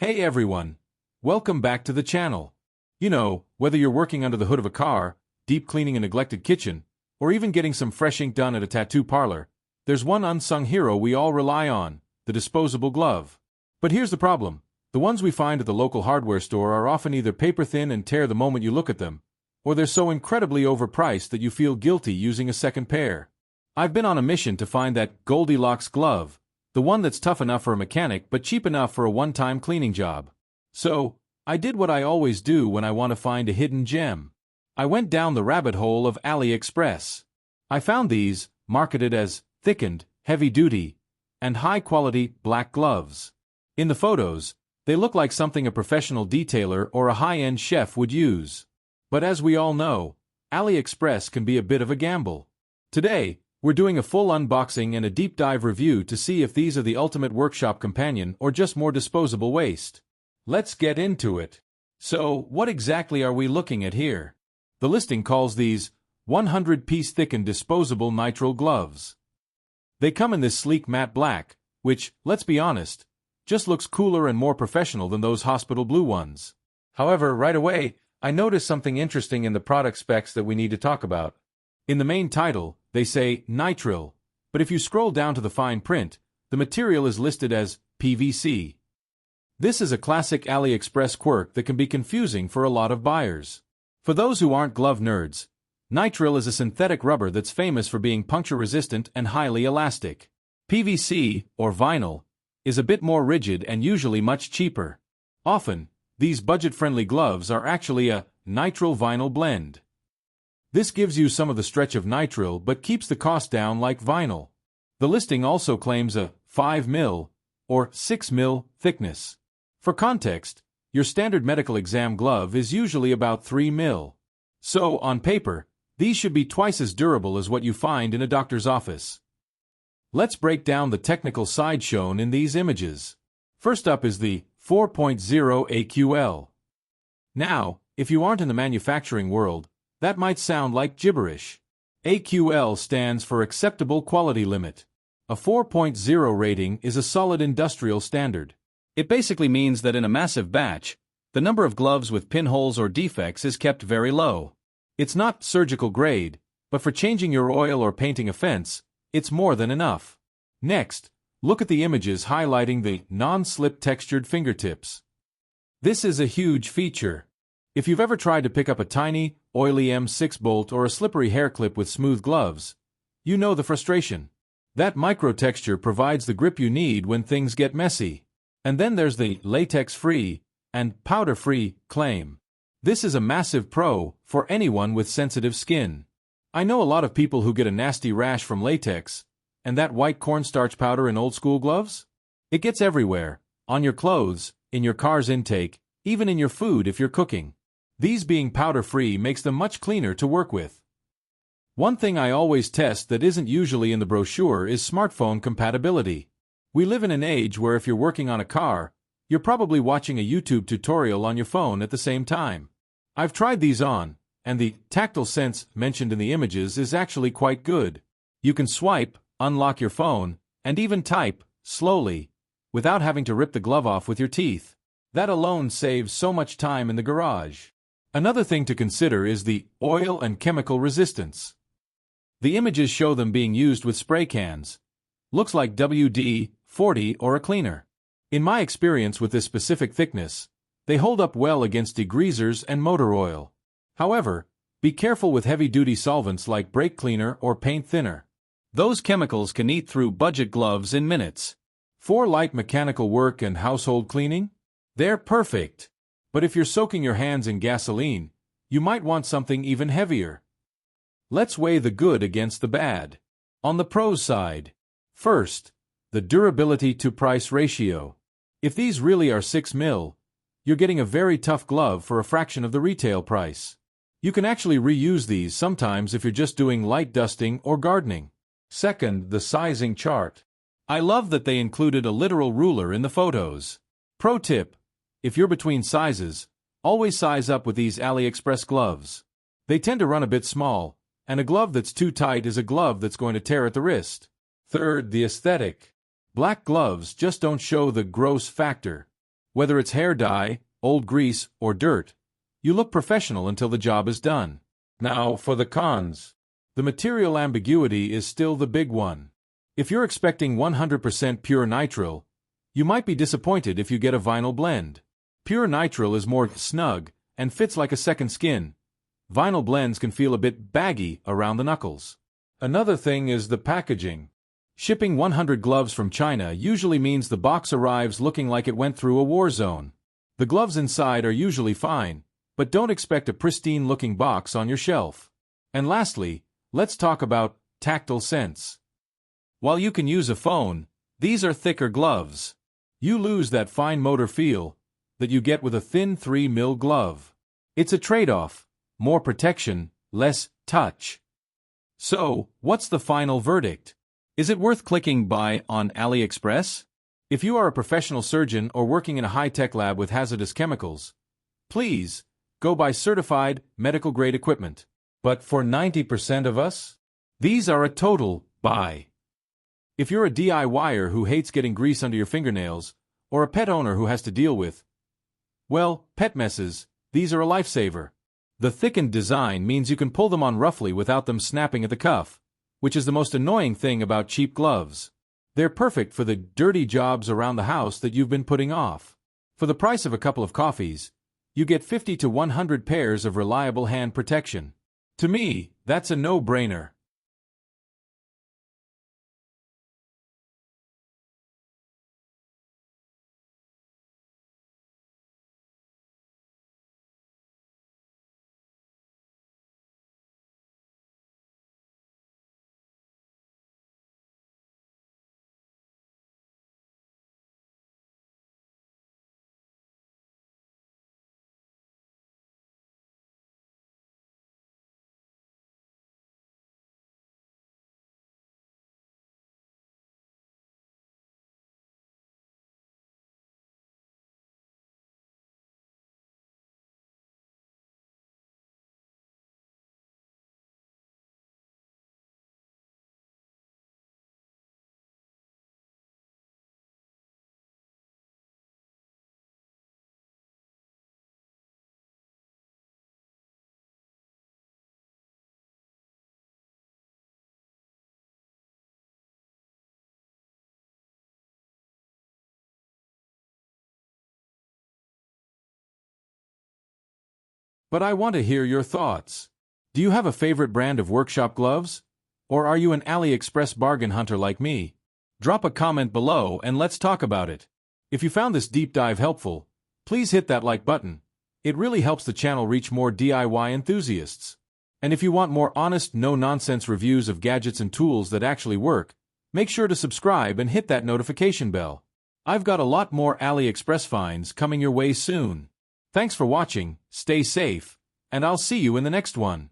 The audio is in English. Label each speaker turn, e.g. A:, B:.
A: Hey everyone! Welcome back to the channel. Whether you're working under the hood of a car, deep cleaning a neglected kitchen, or even getting some fresh ink done at a tattoo parlor, there's one unsung hero we all rely on, the disposable glove. But here's the problem. The ones we find at the local hardware store are often either paper-thin and tear the moment you look at them, or they're so incredibly overpriced that you feel guilty using a second pair. I've been on a mission to find that Goldilocks glove, the one that's tough enough for a mechanic but cheap enough for a one-time cleaning job. So, I did what I always do when I want to find a hidden gem. I went down the rabbit hole of AliExpress. I found these, marketed as thickened, heavy-duty, and high-quality black gloves. In the photos, they look like something a professional detailer or a high-end chef would use. But as we all know, AliExpress can be a bit of a gamble. Today, we're doing a full unboxing and a deep dive review to see if these are the ultimate workshop companion or just more disposable waste. Let's get into it. So, what exactly are we looking at here? The listing calls these 100-piece thickened disposable nitrile gloves. They come in this sleek matte black, which, let's be honest, just looks cooler and more professional than those hospital blue ones. However, right away, I noticed something interesting in the product specs that we need to talk about. In the main title, they say nitrile, but if you scroll down to the fine print, the material is listed as PVC. This is a classic AliExpress quirk that can be confusing for a lot of buyers. For those who aren't glove nerds, nitrile is a synthetic rubber that's famous for being puncture-resistant and highly elastic. PVC, or vinyl, is a bit more rigid and usually much cheaper. Often, these budget-friendly gloves are actually a nitrile-vinyl blend. This gives you some of the stretch of nitrile but keeps the cost down like vinyl. The listing also claims a 5 mm or 6 mm thickness. For context, your standard medical exam glove is usually about 3 mm. So, on paper, these should be twice as durable as what you find in a doctor's office. Let's break down the technical side shown in these images. First up is the 4.0 AQL. Now, if you aren't in the manufacturing world, that might sound like gibberish. AQL stands for Acceptable Quality Limit. A 4.0 rating is a solid industrial standard. It basically means that in a massive batch, the number of gloves with pinholes or defects is kept very low. It's not surgical grade, but for changing your oil or painting a fence, it's more than enough. Next, look at the images highlighting the non-slip textured fingertips. This is a huge feature. If you've ever tried to pick up a tiny, oily M6 bolt or a slippery hair clip with smooth gloves, you know the frustration. That micro-texture provides the grip you need when things get messy. And then there's the latex-free and powder-free claim. This is a massive pro for anyone with sensitive skin. I know a lot of people who get a nasty rash from latex, and that white cornstarch powder in old-school gloves? It gets everywhere, on your clothes, in your car's intake, even in your food if you're cooking. These being powder-free makes them much cleaner to work with. One thing I always test that isn't usually in the brochure is smartphone compatibility. We live in an age where if you're working on a car, you're probably watching a YouTube tutorial on your phone at the same time. I've tried these on, and the tactile sense mentioned in the images is actually quite good. You can swipe, unlock your phone, and even type, slowly, without having to rip the glove off with your teeth. That alone saves so much time in the garage. Another thing to consider is the oil and chemical resistance. The images show them being used with spray cans. Looks like WD-40 or a cleaner. In my experience with this specific thickness, they hold up well against degreasers and motor oil. However, be careful with heavy-duty solvents like brake cleaner or paint thinner. Those chemicals can eat through budget gloves in minutes. For light mechanical work and household cleaning, they're perfect. But if you're soaking your hands in gasoline, you might want something even heavier. Let's weigh the good against the bad. On the pros side, first, the durability-to-price ratio. If these really are 6 mm, you're getting a very tough glove for a fraction of the retail price. You can actually reuse these sometimes if you're just doing light dusting or gardening. Second, the sizing chart. I love that they included a literal ruler in the photos. Pro tip: if you're between sizes, always size up with these AliExpress gloves. They tend to run a bit small, and a glove that's too tight is a glove that's going to tear at the wrist. Third, the aesthetic. Black gloves just don't show the gross factor. Whether it's hair dye, old grease, or dirt, you look professional until the job is done. Now, for the cons. The material ambiguity is still the big one. If you're expecting 100% pure nitrile, you might be disappointed if you get a vinyl blend. Pure nitrile is more snug and fits like a second skin. Vinyl blends can feel a bit baggy around the knuckles. Another thing is the packaging. Shipping 100 gloves from China usually means the box arrives looking like it went through a war zone. The gloves inside are usually fine, but don't expect a pristine-looking box on your shelf. And lastly, let's talk about tactile sense. While you can use a phone, these are thicker gloves. You lose that fine motor feel that you get with a thin 3mm glove. It's a trade-off: more protection, less touch. So, what's the final verdict? Is it worth clicking buy on AliExpress? If you are a professional surgeon or working in a high-tech lab with hazardous chemicals, please go buy certified medical-grade equipment. But for 90% of us, these are a total buy. If you're a DIYer who hates getting grease under your fingernails, or a pet owner who has to deal with, well, pet messes, these are a lifesaver. The thickened design means you can pull them on roughly without them snapping at the cuff, which is the most annoying thing about cheap gloves. They're perfect for the dirty jobs around the house that you've been putting off. For the price of a couple of coffees, you get 50 to 100 pairs of reliable hand protection. To me, that's a no-brainer. But I want to hear your thoughts. Do you have a favorite brand of workshop gloves? Or are you an AliExpress bargain hunter like me? Drop a comment below and let's talk about it. If you found this deep dive helpful, please hit that like button. It really helps the channel reach more DIY enthusiasts. And if you want more honest, no-nonsense reviews of gadgets and tools that actually work, make sure to subscribe and hit that notification bell. I've got a lot more AliExpress finds coming your way soon. Thanks for watching, stay safe, and I'll see you in the next one.